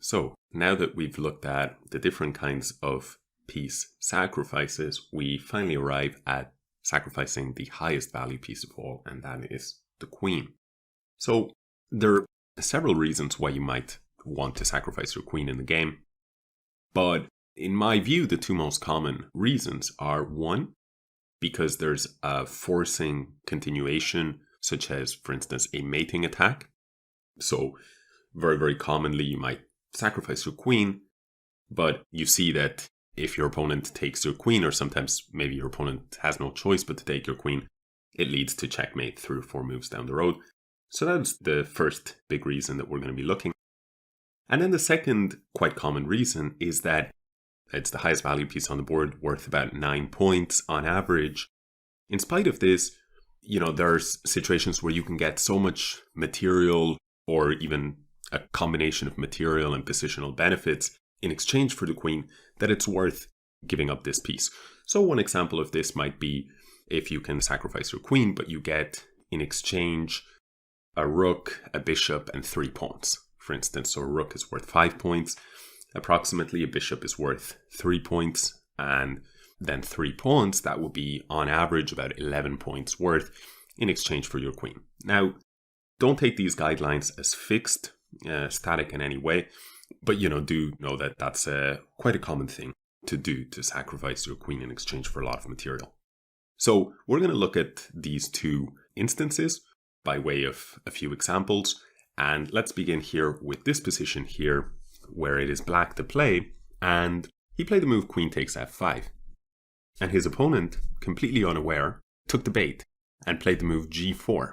So now that we've looked at the different kinds of piece sacrifices, we finally arrive at sacrificing the highest value piece of all, and that is the queen. So there are several reasons why you might want to sacrifice your queen in the game. But in my view, the two most common reasons are one, because there's a forcing continuation, such as, for instance, a mating attack. So very, very commonly, you might sacrifice your queen, but you see that if your opponent takes your queen, or sometimes maybe your opponent has no choice but to take your queen, it leads to checkmate 3 or 4 moves down the road. So that's the first big reason that we're going to be looking. And then the second quite common reason is that it's the highest value piece on the board, worth about 9 points on average. In spite of this, there's situations where you can get so much material, or even a combination of material and positional benefits in exchange for the queen, that it's worth giving up this piece. So one example of this might be if you can sacrifice your queen, but you get in exchange a rook, a bishop, and 3 pawns, for instance. So a rook is worth 5 points. Approximately, a bishop is worth 3 points, and then 3 pawns, that would be on average about 11 points worth in exchange for your queen. Now, don't take these guidelines as fixed, static in any way, but do know that that's quite a common thing to do, to sacrifice your queen in exchange for a lot of material. So we're going to look at these two instances by way of a few examples, and let's begin here with this position here, where it is black to play, and he played the move queen takes f5. And his opponent, completely unaware, took the bait and played the move g4,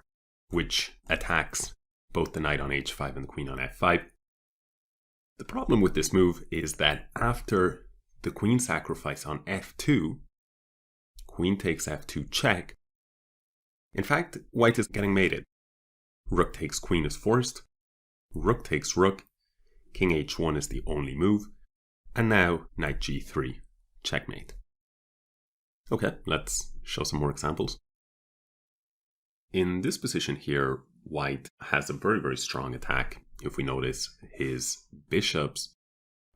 which attacks both the knight on h5 and the queen on f5. The problem with this move is that after the queen sacrifice on f2, queen takes f2 check, in fact, white is getting mated. Rook takes queen is forced, rook takes rook, king h1 is the only move, and now knight g3, checkmate. Okay, let's show some more examples. In this position here, white has a very, very strong attack. If we notice, his bishops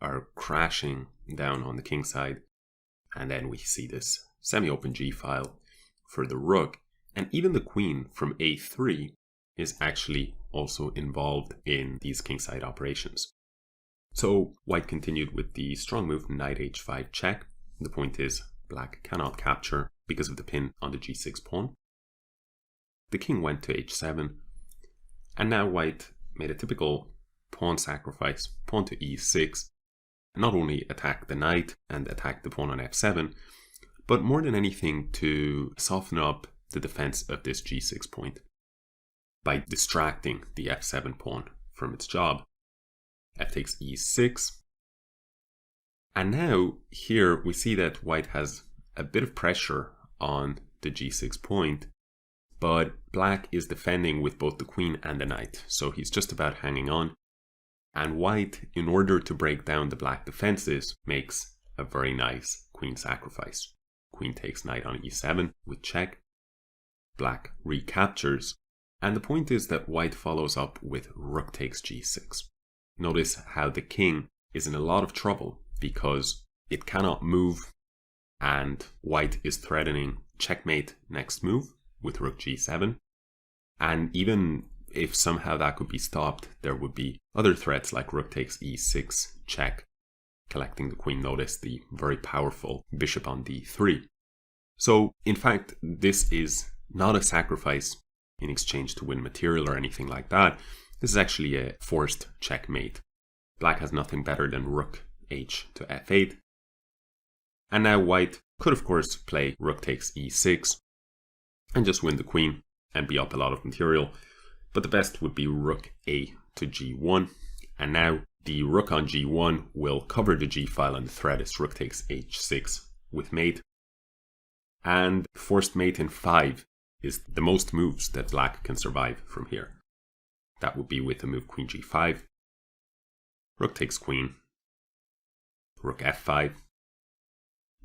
are crashing down on the king side, and then we see this semi-open g-file for the rook, and even the queen from a3 is actually also involved in these kingside operations. So white continued with the strong move knight h5 check. The point is black cannot capture because of the pin on the g6 pawn. The king went to h7, and now white made a typical pawn sacrifice, pawn to e6, and not only attack the knight and attack the pawn on f7, but more than anything to soften up the defense of this g6 point by distracting the f7 pawn from its job. F takes e6. And now here we see that white has a bit of pressure on the g6 point, but black is defending with both the queen and the knight. So he's just about hanging on. And white, in order to break down the black defenses, makes a very nice queen sacrifice. Queen takes knight on e7 with check. Black recaptures. And the point is that white follows up with rook takes g6. Notice how the king is in a lot of trouble because it cannot move, and white is threatening checkmate next move with rook g7. And even if somehow that could be stopped, there would be other threats like rook takes e6 check, collecting the queen. Notice the very powerful bishop on d3. So in fact, this is not a sacrifice in exchange to win material or anything like that. This is actually a forced checkmate. Black has nothing better than rook h to f8. And now white could of course play rook takes e6 and just win the queen and be up a lot of material. But the best would be rook a to g1. And now the rook on g1 will cover the g-file, and the threat is rook takes h6 with mate. And forced mate in 5 is the most moves that black can survive from here. That would be with the move queen g5, rook takes queen, rook f5,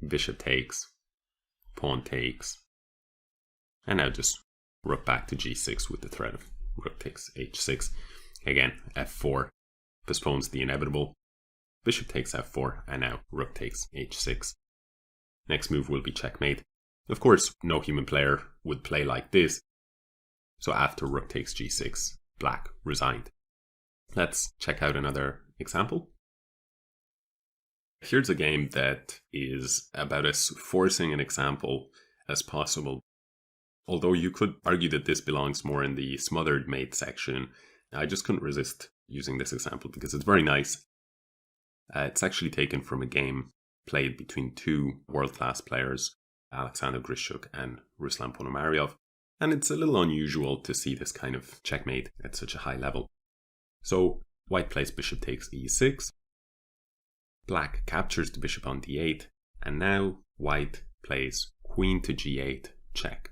bishop takes, pawn takes, and now just rook back to g6 with the threat of rook takes h6. Again, f4 postpones the inevitable. bishop takes f4, and now rook takes h6. Next move will be checkmate. Of course, no human player would play like this. So after rook takes g6, black resigned. Let's check out another example. Here's a game that is about as forcing an example as possible. Although you could argue that this belongs more in the smothered mate section, I just couldn't resist using this example because it's very nice. It's actually taken from a game played between two world-class players, Alexander Grishuk and Ruslan Ponomaryov, and it's a little unusual to see this kind of checkmate at such a high level. So white plays bishop takes e6, black captures the bishop on d8, and now white plays queen to g8 check,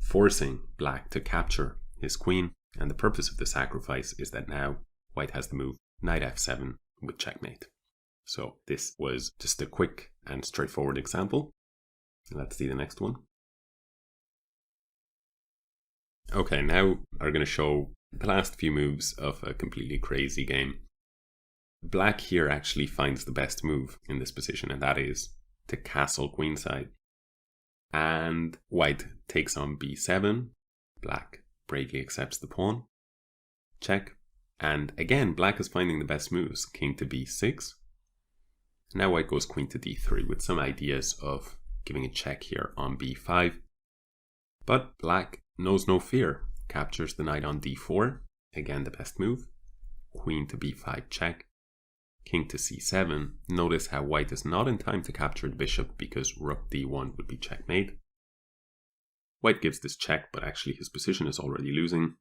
forcing black to capture his queen, and the purpose of the sacrifice is that now white has the move knight f7 with checkmate. So this was just a quick and straightforward example. Let's see the next one. Okay, now I'm going to show the last few moves of a completely crazy game. Black here actually finds the best move in this position, and that is to castle queenside. And white takes on b7. Black bravely accepts the pawn. Check. And again, black is finding the best moves. King to b6. Now white goes queen to d3 with some ideas of giving a check here on b5. But black knows no fear. Captures the knight on d4. Again, the best move. Queen to b5 check. King to c7. Notice how white is not in time to capture the bishop because rook d1 would be checkmate. White gives this check, but actually his position is already losing.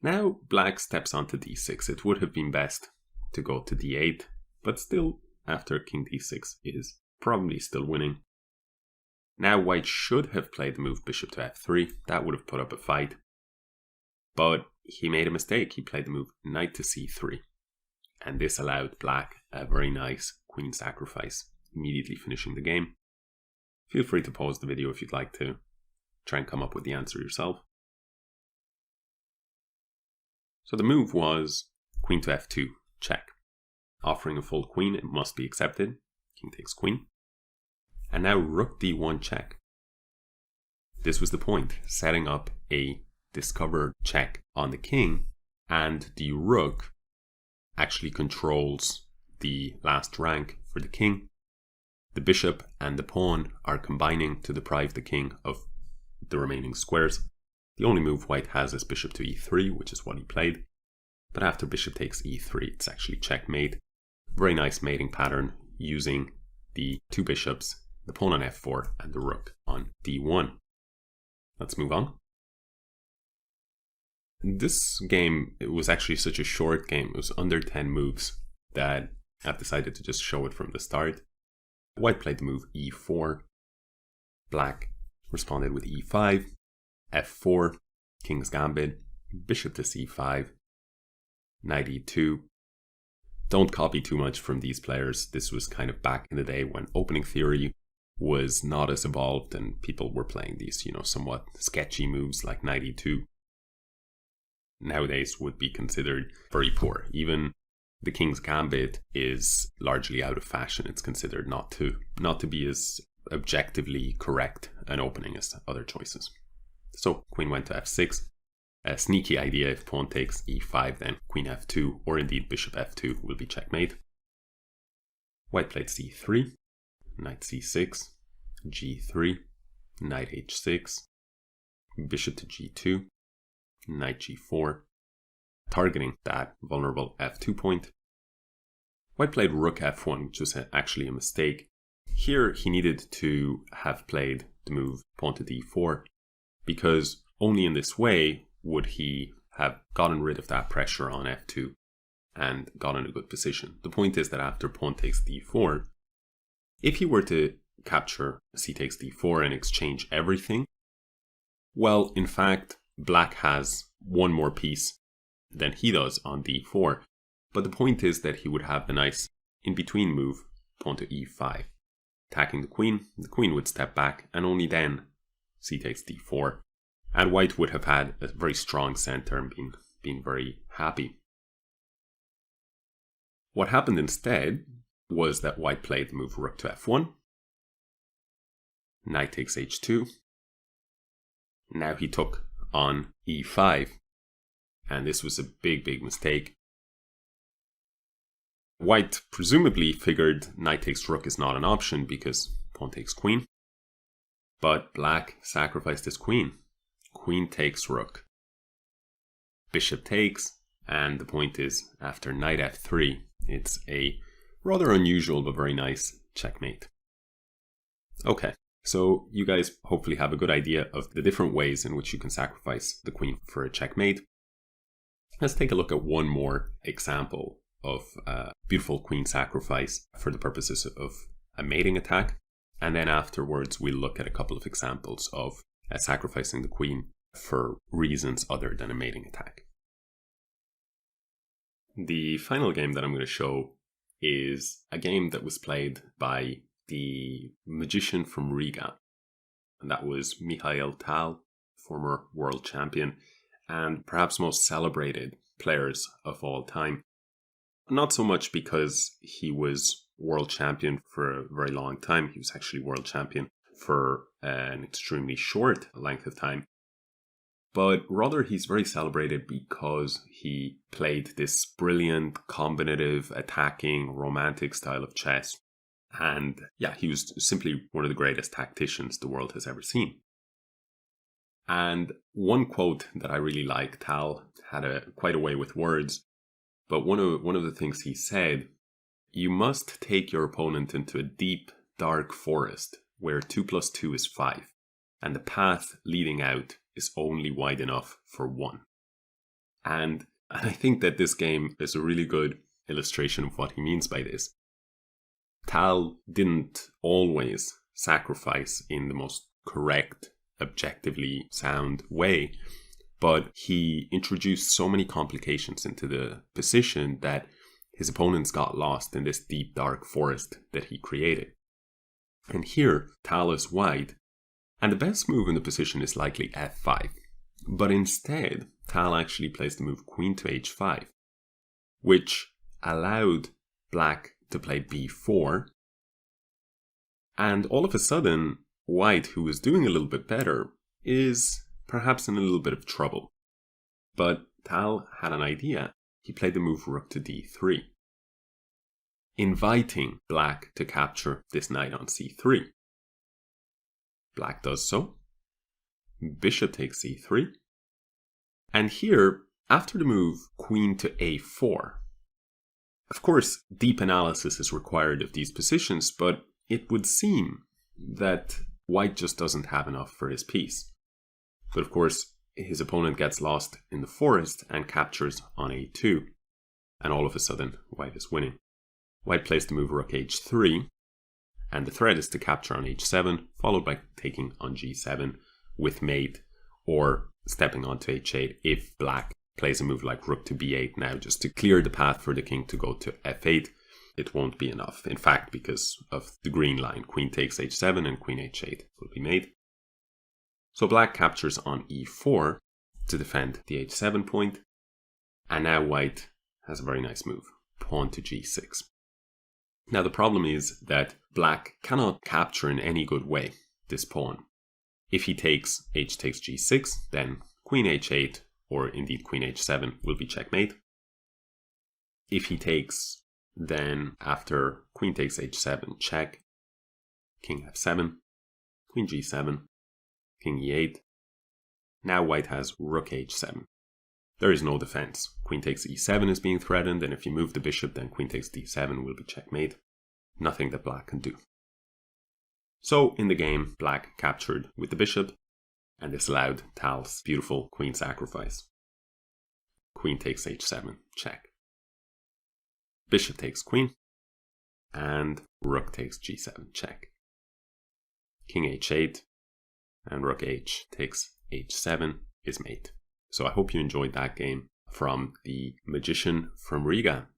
Now black steps onto d6. It would have been best to go to d8, but still, after king d6 is probably still winning. Now white should have played the move bishop to f3. That would have put up a fight. But he made a mistake. He played the move knight to c3. And this allowed black a very nice queen sacrifice, immediately finishing the game. Feel free to pause the video if you'd like to try and come up with the answer yourself. So the move was queen to f2, check. Offering a full queen, it must be accepted. King takes queen. And now rook d1 check. This was the point, setting up a discovered check on the king, and the rook actually controls the last rank for the king. The bishop and the pawn are combining to deprive the king of the remaining squares. The only move white has is bishop to e3, which is what he played. But after bishop takes e3, it's actually checkmate. Very nice mating pattern using the two bishops, the pawn on f4 and the rook on d1. Let's move on. This game, it was actually such a short game. It was under 10 moves that I've decided to just show it from the start. White played the move e4. Black responded with e5, f4, king's gambit, bishop to c5, knight e2. Don't copy too much from these players. This was kind of back in the day when opening theory was not as evolved and people were playing these, somewhat sketchy moves like knight e2. Nowadays would be considered very poor. Even the king's gambit is largely out of fashion. It's considered not to be as objectively correct an opening as other choices. So queen went to f6. A sneaky idea, if pawn takes e5, then queen f2, or indeed bishop f2 will be checkmate. White played c3, knight c6, g3, knight h6, bishop to g2, knight g4, targeting that vulnerable f2 point. White played rook f1, which was actually a mistake. Here he needed to have played the move pawn to d4, because only in this way would he have gotten rid of that pressure on f2 and gotten a good position. The point is that after pawn takes d4, if he were to capture c takes d4 and exchange everything, well, in fact, black has one more piece than he does on d4. But the point is that he would have the nice in-between move, pawn to e5. Attacking the queen would step back, and only then c takes d4. And white would have had a very strong center and been very happy. What happened instead was that white played the move rook to f1. Knight takes h2. Now he took on e5. And this was a big, big mistake. White presumably figured knight takes rook is not an option because pawn takes queen. But black sacrificed his queen. Queen takes rook. Bishop takes, and the point is, after knight f3, it's a rather unusual but very nice checkmate. Okay, so you guys hopefully have a good idea of the different ways in which you can sacrifice the queen for a checkmate. Let's take a look at one more example of a beautiful queen sacrifice for the purposes of a mating attack. And then afterwards, we'll look at a couple of examples of sacrificing the queen for reasons other than a mating attack. The final game that I'm going to show is a game that was played by the magician from Riga. And that was Mikhail Tal, former world champion, and perhaps most celebrated players of all time. Not so much because he was world champion for a very long time. He was actually world champion for an extremely short length of time. But rather he's very celebrated because he played this brilliant, combinative, attacking, romantic style of chess. And yeah, he was simply one of the greatest tacticians the world has ever seen. And one quote that I really like, Tal had quite a way with words, but one of the things he said, you must take your opponent into a deep, dark forest where 2 + 2 is 5, and the path leading out is only wide enough for 1. And I think that this game is a really good illustration of what he means by this. Tal didn't always sacrifice in the most correct, objectively sound way, but he introduced so many complications into the position that his opponents got lost in this deep, dark forest that he created. And here, Tal is wide, and the best move in the position is likely f5. But instead, Tal actually plays the move queen to h5, which allowed black to play b4. And all of a sudden, white, who was doing a little bit better, is perhaps in a little bit of trouble. But Tal had an idea. He played the move rook to d3, inviting black to capture this knight on c3. Black does so. Bishop takes c3. And here, after the move queen to a4, of course, deep analysis is required of these positions, but it would seem that white just doesn't have enough for his piece. But of course, his opponent gets lost in the forest and captures on a2. And all of a sudden, white is winning. White plays the move rook h3, and the threat is to capture on h7, followed by taking on g7 with mate, or stepping onto h8 if black plays a move like rook to b8 now, just to clear the path for the king to go to f8. It won't be enough. In fact, because of the green line, queen takes h7 and queen h8 will be made. So black captures on e4 to defend the h7 point, and now white has a very nice move, pawn to g6. Now the problem is that black cannot capture in any good way this pawn. If he takes h takes g6, then queen h8, or indeed queen h7, will be checkmate. If he takes, then after queen takes h7, check, king f7, queen g7, king e8. Now white has rook h7. There is no defense. Queen takes e7 is being threatened, and if you move the bishop, then queen takes d7 will be checkmate. Nothing that black can do. So in the game, black captured with the bishop, and this allowed Tal's beautiful queen sacrifice. Queen takes h7, check. Bishop takes queen, and rook takes g7, check. King h8, and rook h takes h7 is mate. So I hope you enjoyed that game from the magician from Riga.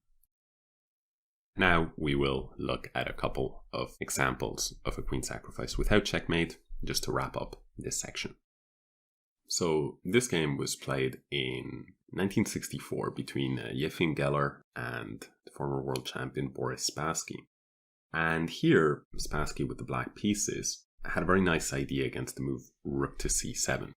Now we will look at a couple of examples of a queen sacrifice without checkmate, just to wrap up this section. So this game was played in 1964 between Yefim Geller and the former world champion Boris Spassky. And here, Spassky with the black pieces had a very nice idea against the move rook to c7.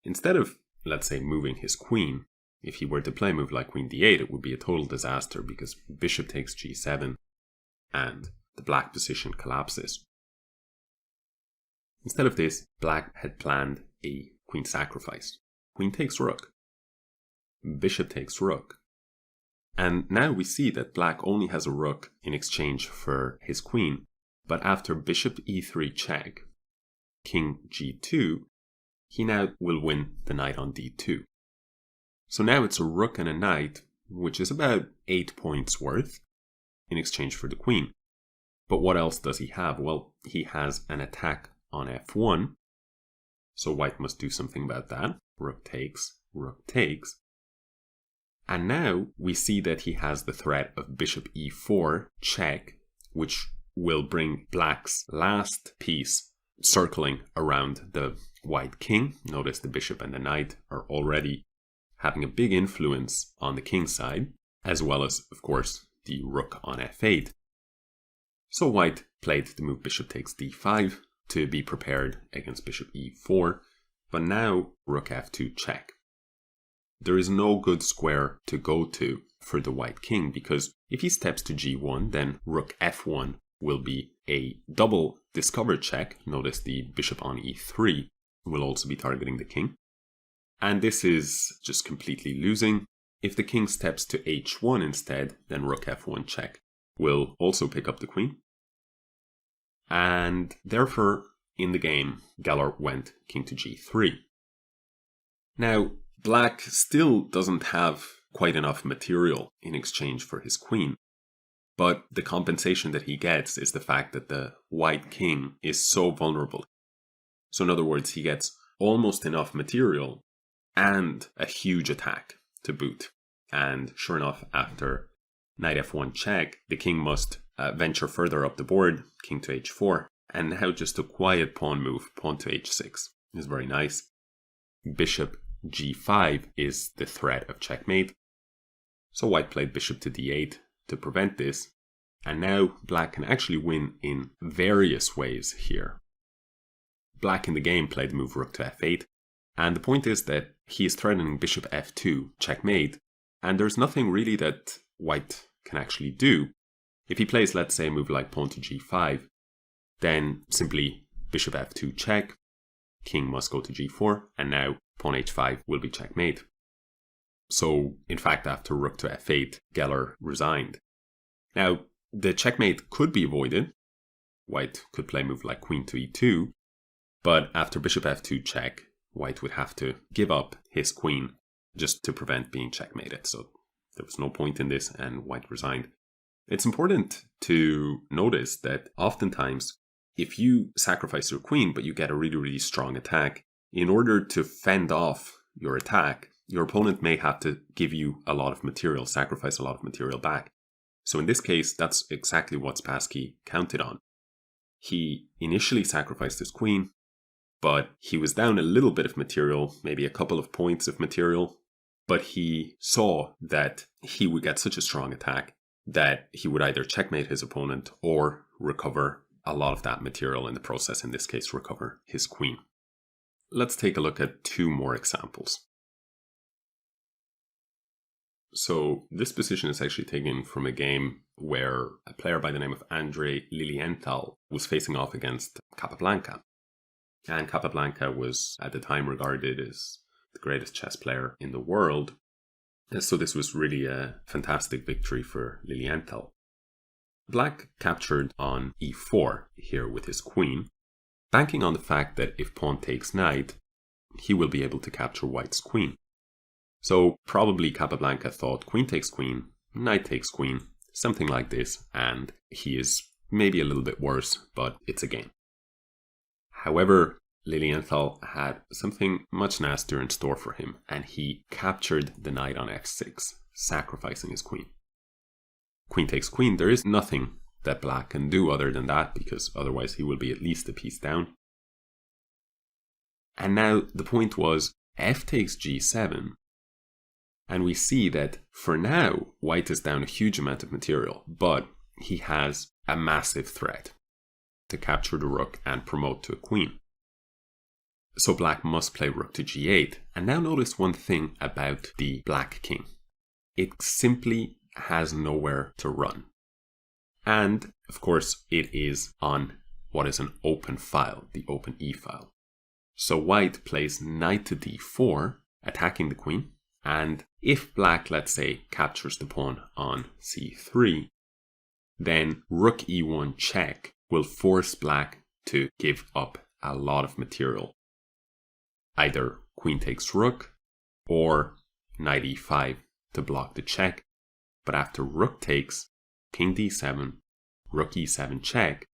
Instead of, let's say, moving his queen, if he were to play a move like queen d8, it would be a total disaster because bishop takes g7 and the black position collapses. Instead of this, black had planned a queen sacrifice. Queen takes rook. Bishop takes rook. And now we see that black only has a rook in exchange for his queen, but after bishop e3 check, king g2, he now will win the knight on d2. So now it's a rook and a knight, which is about 8 points worth, in exchange for the queen. But what else does he have? Well, he has an attack on f1, so white must do something about that. Rook takes, rook takes. And now we see that he has the threat of bishop e4 check, which will bring black's last piece circling around the white king. Notice the bishop and the knight are already having a big influence on the king side, as well as, of course, the rook on f8. So white played the move bishop takes d5 to be prepared against bishop e4, but now rook f2 check. There is no good square to go to for the white king, because if he steps to g1, then rook f1 will be a double discovered check. Notice the bishop on e3 will also be targeting the king. And this is just completely losing. If the king steps to h1 instead, then rook f1 check will also pick up the queen. And therefore, in the game, Geller went king to g3. Now, black still doesn't have quite enough material in exchange for his queen, but the compensation that he gets is the fact that the white king is so vulnerable. So in other words, he gets almost enough material and a huge attack to boot. And sure enough, after knight f1 check, the king must venture further up the board, king to h4, and now just a quiet pawn move, pawn to h6 is very nice. Bishop g5 is the threat of checkmate. So white played bishop to d8 to prevent this, and now black can actually win in various ways here. Black in the game played the move rook to f8, and the point is that he is threatening bishop f2 checkmate, and there's nothing really that white can actually do. If he plays, let's say, a move like pawn to g5, then simply bishop f2 check, king must go to g4, and now pawn h5 will be checkmate. So, in fact, after rook to f8, Geller resigned. Now, the checkmate could be avoided. White could play a move like queen to e2, but after bishop f2 check, white would have to give up his queen just to prevent being checkmated. So there was no point in this, and white resigned. It's important to notice that oftentimes, if you sacrifice your queen, but you get a really, really strong attack, in order to fend off your attack, your opponent may have to give you a lot of material, sacrifice a lot of material back. So in this case, that's exactly what Spassky counted on. He initially sacrificed his queen, but he was down a little bit of material, maybe a couple of points of material, but he saw that he would get such a strong attack that he would either checkmate his opponent or recover a lot of that material in the process, in this case, recover his queen. Let's take a look at two more examples. So this position is actually taken from a game where a player by the name of Andrei Lilienthal was facing off against Capablanca. And Capablanca was at the time regarded as the greatest chess player in the world. So this was really a fantastic victory for Lilienthal. Black captured on e4 here with his queen, banking on the fact that if pawn takes knight, he will be able to capture white's queen. So probably Capablanca thought queen takes queen, knight takes queen, something like this, and he is maybe a little bit worse, but it's a game. However, Lilienthal had something much nastier in store for him, and he captured the knight on f6, sacrificing his queen. Queen takes queen, there is nothing that black can do other than that, because otherwise he will be at least a piece down. And now the point was, f takes g7, And we see that for now, white is down a huge amount of material, but he has a massive threat to capture the rook and promote to a queen. So black must play rook to g8. And now notice one thing about the black king. It simply has nowhere to run. And of course, it is on what is an open file, the open E file. So white plays knight to d4, attacking the queen. And if black, let's say, captures the pawn on c3, then rook e1 check will force black to give up a lot of material. Either queen takes rook or knight e5 to block the check. But after rook takes, king d7, rook e7 check,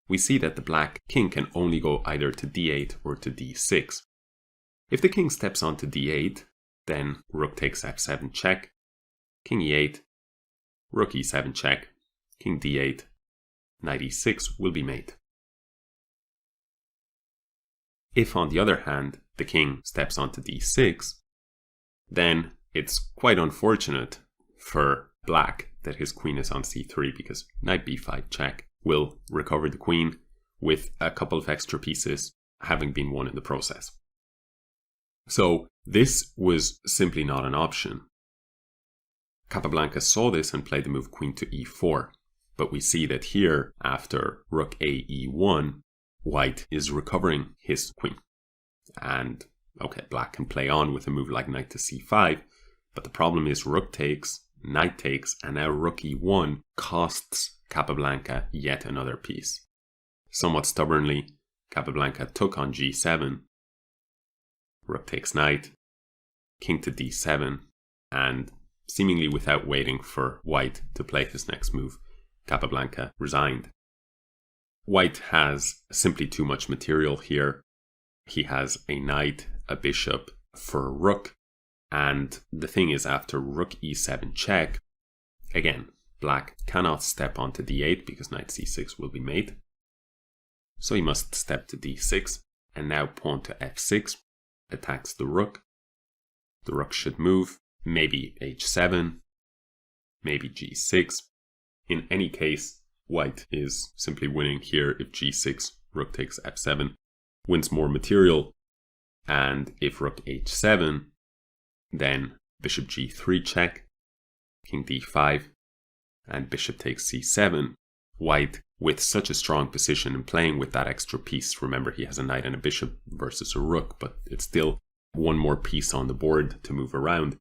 we see that the black king can only go either to d8 or to d6. If the king steps onto d8, then rook takes f7 check, king e8, rook e7 check, king d8, knight e6 will be mate. If, on the other hand, the king steps onto d6, then it's quite unfortunate for black that his queen is on c3, because knight b5 check will recover the queen with a couple of extra pieces having been won in the process. So this was simply not an option. Capablanca saw this and played the move queen to e4, but we see that here, after rook a e1, white is recovering his queen. And okay, black can play on with a move like knight to c5, but the problem is rook takes, knight takes, and now rook e1 costs Capablanca yet another piece. Somewhat stubbornly, Capablanca took on g7, rook takes knight, king to d7, and seemingly without waiting for white to play his next move, Capablanca resigned. White has simply too much material here. He has a knight, a bishop for a rook, and the thing is, after rook e7 check, again, black cannot step onto d8 because knight c6 will be mate. So he must step to d6, and now pawn to f6 attacks the rook. The rook should move, maybe h7, maybe g6. In any case, white is simply winning here if g6, rook takes f7, wins more material. And if rook h7, then bishop g3 check, king d5, and bishop takes c7. White, with such a strong position and playing with that extra piece, remember he has a knight and a bishop versus a rook, but it's still one more piece on the board to move around.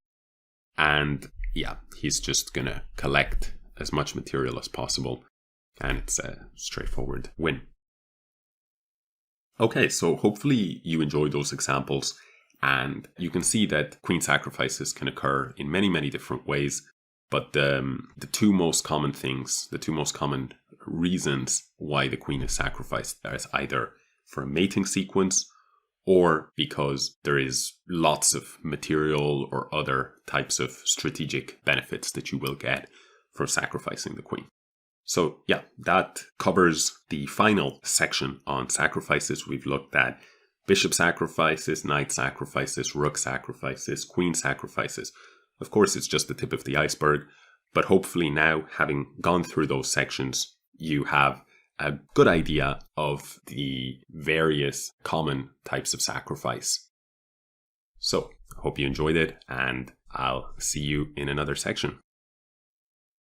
And yeah, he's just gonna collect as much material as possible, and it's a straightforward win. Okay, so hopefully you enjoyed those examples, and you can see that queen sacrifices can occur in many, many different ways. But the two most common things, the two most common reasons why the queen is sacrificed is either for a mating sequence or because there is lots of material or other types of strategic benefits that you will get for sacrificing the queen. So yeah, that covers the final section on sacrifices. We've looked at bishop sacrifices, knight sacrifices, rook sacrifices, queen sacrifices. Of course, it's just the tip of the iceberg, but hopefully now, having gone through those sections, you have a good idea of the various common types of sacrifice. So, I hope you enjoyed it, and I'll see you in another section.